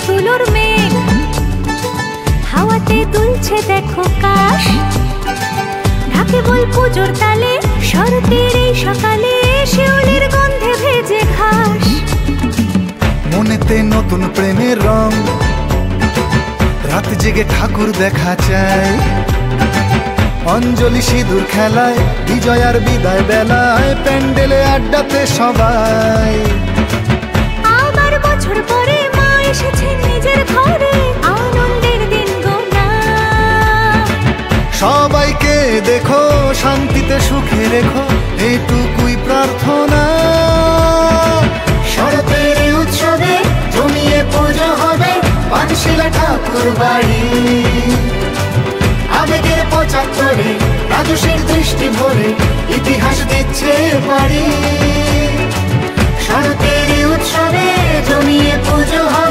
তুলোর মেঘ, হাওয়াতে দুলছে দেখো কাশ। ঢাকে বল পুজোর তালে, শরতের এই সকালে শিউলির গন্ধে ভেজে ঘাস। মনেতে নতুন প্রেমের রং, রাত জেগে ঠাকুর দেখা চাই। অঞ্জলি সিঁদুর খেলায়, বিজয় আর বিদায় বেলায়, প্যান্ডেলে আড্ডাতে সবাই। আবার বছর পরে মা এসেছে নিজের ঘরে, আনন্দের দিন গোনা। সবাইকে দেখো, শান্তিতে সুখে রেখো, এইটুকুই প্রার্থনা। শরতের উৎসবে জমিয়ে পুজো হবে পানশিলা ঠাকুর বাড়ি। আবেগের ৭৫-এ রাজসের দৃষ্টি ভরে ইতিহাস দিচ্ছে বাড়ি। শরতের উৎসবে জমিয়ে পুজো হবে